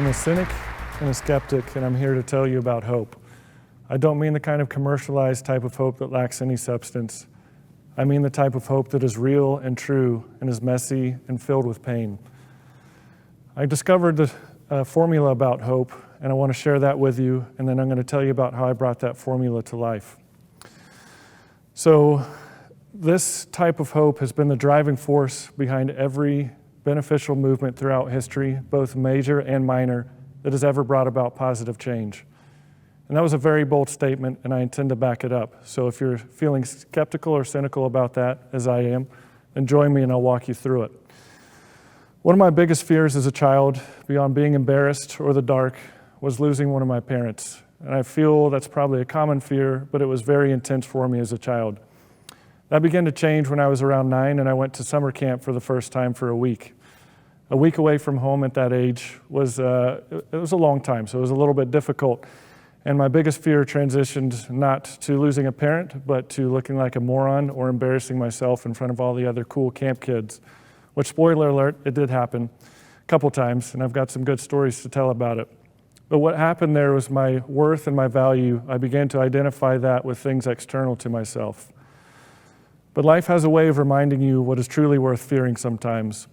I'm a cynic and a skeptic, and I'm here to tell you about hope. I don't mean the kind of commercialized type of hope that lacks any substance. I mean the type of hope that is real and true and is messy and filled with pain. I discovered the formula about hope, and I want to share that with you, and then I'm going to tell you about how I brought that formula to life. So this type of hope has been the driving force behind every beneficial movement throughout history, both major and minor, that has ever brought about positive change. And that was a very bold statement, and I intend to back it up. So if you're feeling skeptical or cynical about that, as I am, then join me and I'll walk you through it. One of my biggest fears as a child, beyond being embarrassed or the dark, was losing one of my parents. And I feel that's probably a common fear, but it was very intense for me as a child. That began to change when I was around 9 and I went to summer camp for the first time for a week. A week away from home at that age was a long time, so it was a little bit difficult. And my biggest fear transitioned not to losing a parent, but to looking like a moron or embarrassing myself in front of all the other cool camp kids, which, spoiler alert, it did happen a couple times, and I've got some good stories to tell about it. But what happened there was my worth and my value. I began to identify that with things external to myself. But life has a way of reminding you what is truly worth fearing sometimes.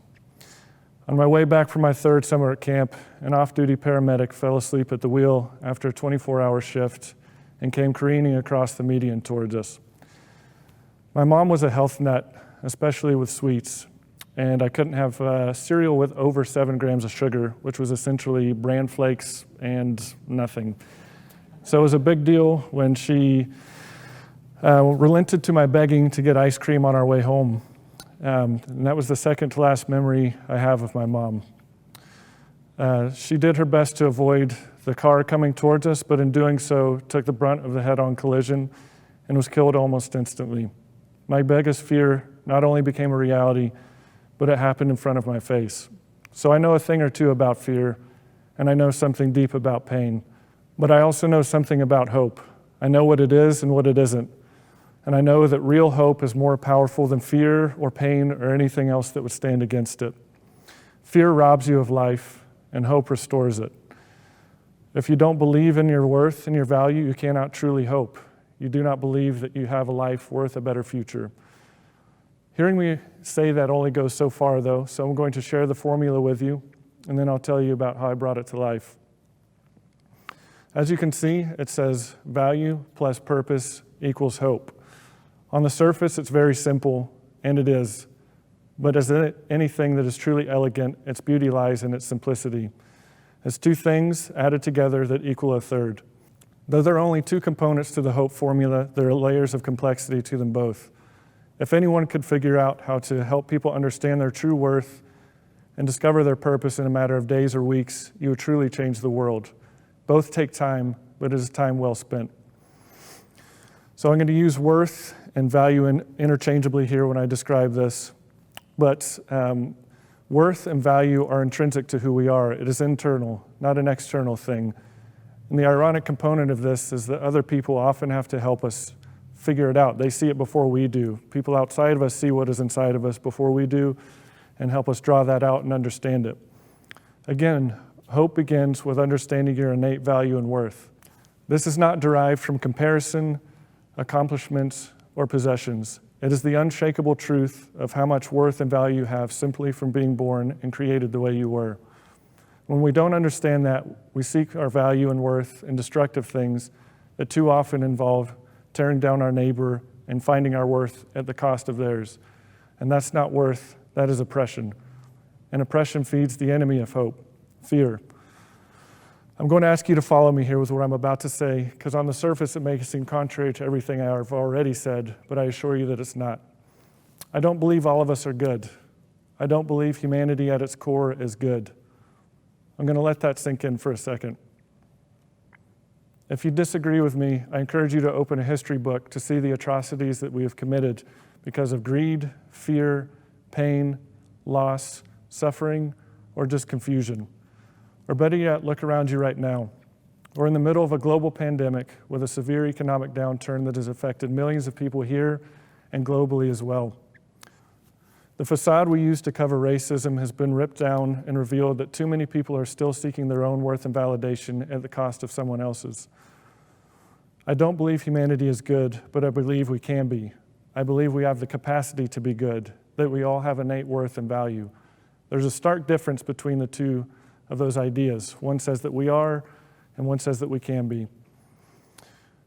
On my way back from my third summer at camp, an off-duty paramedic fell asleep at the wheel after a 24-hour shift and came careening across the median towards us. My mom was a health nut, especially with sweets, and I couldn't have cereal with over 7 grams of sugar, which was essentially bran flakes and nothing. So it was a big deal when she relented to my begging to get ice cream on our way home. And that was the second to last memory I have of my mom. She did her best to avoid the car coming towards us, but in doing so, took the brunt of the head-on collision and was killed almost instantly. My biggest fear not only became a reality, but it happened in front of my face. So I know a thing or two about fear, and I know something deep about pain, but I also know something about hope. I know what it is and what it isn't. And I know that real hope is more powerful than fear or pain or anything else that would stand against it. Fear robs you of life, and hope restores it. If you don't believe in your worth and your value, you cannot truly hope. You do not believe that you have a life worth a better future. Hearing me say that only goes so far, though, so I'm going to share the formula with you, and then I'll tell you about how I brought it to life. As you can see, it says value plus purpose equals hope. On the surface, it's very simple, and it is. But as anything that is truly elegant, its beauty lies in its simplicity. It's two things added together that equal a third. Though there are only two components to the hope formula, there are layers of complexity to them both. If anyone could figure out how to help people understand their true worth and discover their purpose in a matter of days or weeks, you would truly change the world. Both take time, but it is time well spent. So I'm going to use worth and value interchangeably here when I describe this, but worth and value are intrinsic to who we are. It is internal, not an external thing. And the ironic component of this is that other people often have to help us figure it out. They see it before we do. People outside of us see what is inside of us before we do and help us draw that out and understand it. Again, hope begins with understanding your innate value and worth. This is not derived from comparison, accomplishments, or possessions. It is the unshakable truth of how much worth and value you have simply from being born and created the way you were. When we don't understand that, we seek our value and worth in destructive things that too often involve tearing down our neighbor and finding our worth at the cost of theirs. And that's not worth, that is oppression. And oppression feeds the enemy of hope, fear. I'm going to ask you to follow me here with what I'm about to say, because on the surface it may seem contrary to everything I've already said, but I assure you that it's not. I don't believe all of us are good. I don't believe humanity at its core is good. I'm going to let that sink in for a second. If you disagree with me, I encourage you to open a history book to see the atrocities that we have committed because of greed, fear, pain, loss, suffering, or just confusion. Or better yet, look around you right now. We're in the middle of a global pandemic with a severe economic downturn that has affected millions of people here and globally as well. The facade we use to cover racism has been ripped down and revealed that too many people are still seeking their own worth and validation at the cost of someone else's. I don't believe humanity is good, but I believe we can be. I believe we have the capacity to be good, that we all have innate worth and value. There's a stark difference between the two of those ideas. One says that we are, and one says that we can be.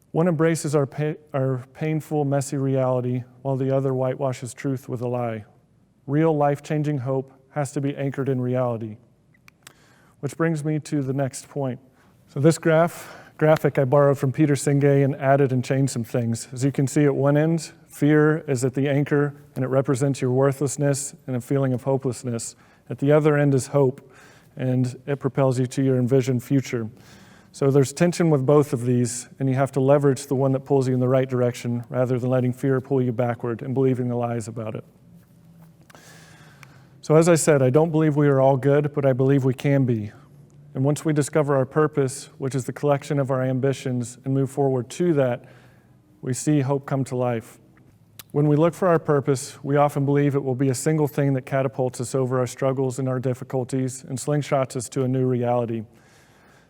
One embraces our painful, messy reality, while the other whitewashes truth with a lie. Real life-changing hope has to be anchored in reality. Which brings me to the next point. So this graphic I borrowed from Peter Senge and added and changed some things. As you can see at one end, fear is at the anchor, and it represents your worthlessness and a feeling of hopelessness. At the other end is hope, and it propels you to your envisioned future. So there's tension with both of these, and you have to leverage the one that pulls you in the right direction rather than letting fear pull you backward and believing the lies about it. So as I said, I don't believe we are all good, but I believe we can be. And once we discover our purpose, which is the collection of our ambitions, and move forward to that, we see hope come to life. When we look for our purpose, we often believe it will be a single thing that catapults us over our struggles and our difficulties and slingshots us to a new reality.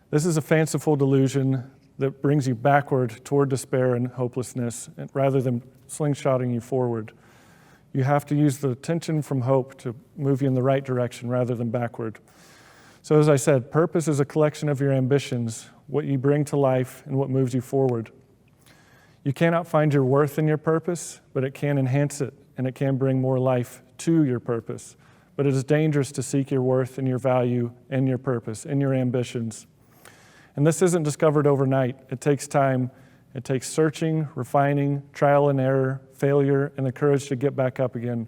This is a fanciful delusion that brings you backward toward despair and hopelessness rather than slingshotting you forward. You have to use the tension from hope to move you in the right direction rather than backward. So as I said, purpose is a collection of your ambitions, what you bring to life and what moves you forward. You cannot find your worth in your purpose, but it can enhance it, and it can bring more life to your purpose. But it is dangerous to seek your worth and your value and your purpose and your ambitions. And this isn't discovered overnight. It takes time. It takes searching, refining, trial and error, failure, and the courage to get back up again.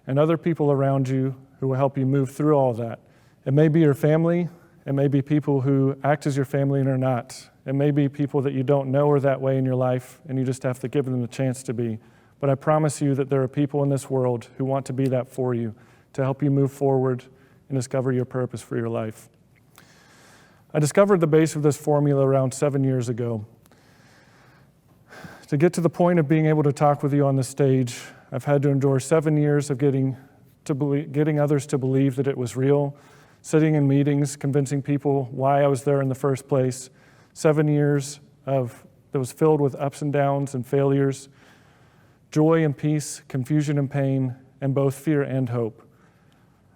And other people around you who will help you move through all that. It may be your family. It may be people who act as your family and are not. It may be people that you don't know are that way in your life, and you just have to give them the chance to be. But I promise you that there are people in this world who want to be that for you, to help you move forward and discover your purpose for your life. I discovered the base of this formula around 7 years ago. To get to the point of being able to talk with you on the stage, I've had to endure 7 years of getting others to believe that it was real, sitting in meetings, convincing people why I was there in the first place. 7 years that was filled with ups and downs and failures, joy and peace, confusion and pain, and both fear and hope.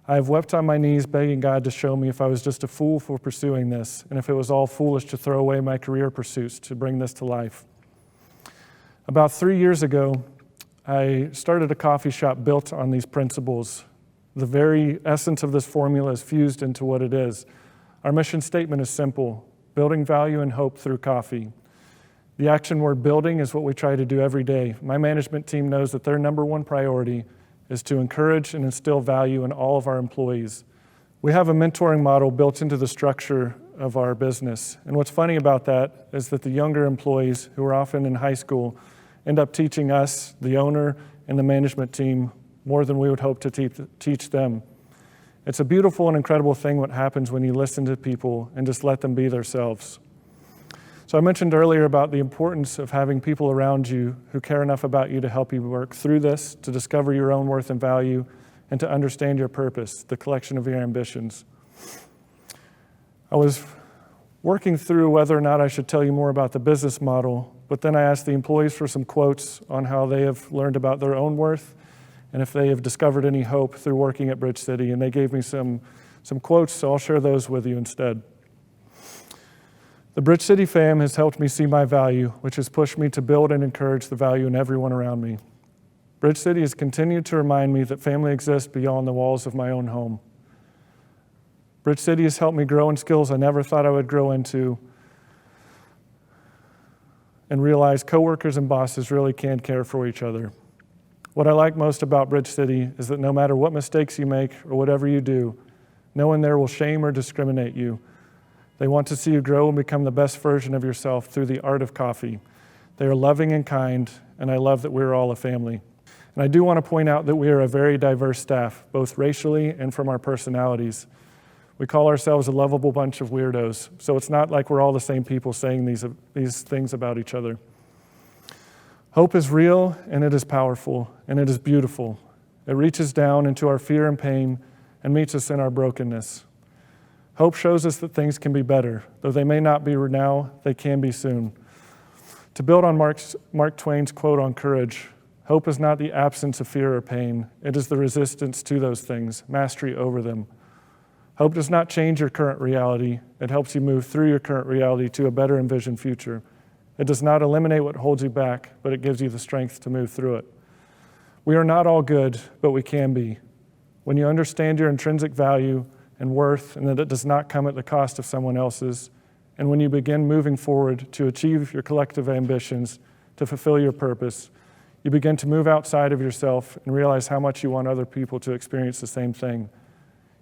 I have wept on my knees begging God to show me if I was just a fool for pursuing this, and if it was all foolish to throw away my career pursuits to bring this to life. About 3 years ago, I started a coffee shop built on these principles. The very essence of this formula is fused into what it is. Our mission statement is simple: building value and hope through coffee. The action word building is what we try to do every day. My management team knows that their number one priority is to encourage and instill value in all of our employees. We have a mentoring model built into the structure of our business. And what's funny about that is that the younger employees, who are often in high school, end up teaching us, the owner and the management team, more than we would hope to teach them. It's a beautiful and incredible thing what happens when you listen to people and just let them be themselves. So I mentioned earlier about the importance of having people around you who care enough about you to help you work through this, to discover your own worth and value, and to understand your purpose, the collection of your ambitions. I was working through whether or not I should tell you more about the business model, but then I asked the employees for some quotes on how they have learned about their own worth and if they have discovered any hope through working at Bridge City, and they gave me some quotes, so I'll share those with you instead. The Bridge City fam has helped me see my value, which has pushed me to build and encourage the value in everyone around me. Bridge City has continued to remind me that family exists beyond the walls of my own home. Bridge City has helped me grow in skills I never thought I would grow into, and realize coworkers and bosses really can care for each other. What I like most about Bridge City is that no matter what mistakes you make or whatever you do, no one there will shame or discriminate you. They want to see you grow and become the best version of yourself through the art of coffee. They are loving and kind, and I love that we're all a family. And I do want to point out that we are a very diverse staff, both racially and from our personalities. We call ourselves a lovable bunch of weirdos, so it's not like we're all the same people saying these things about each other. Hope is real, and it is powerful, and it is beautiful. It reaches down into our fear and pain and meets us in our brokenness. Hope shows us that things can be better. Though they may not be now, they can be soon. To build on Mark Twain's quote on courage, hope is not the absence of fear or pain. It is the resistance to those things, mastery over them. Hope does not change your current reality. It helps you move through your current reality to a better envisioned future. It does not eliminate what holds you back, but it gives you the strength to move through it. We are not all good, but we can be. When you understand your intrinsic value and worth, and that it does not come at the cost of someone else's, and when you begin moving forward to achieve your collective ambitions, to fulfill your purpose, you begin to move outside of yourself and realize how much you want other people to experience the same thing.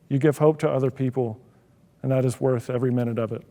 You give hope to other people, and that is worth every minute of it.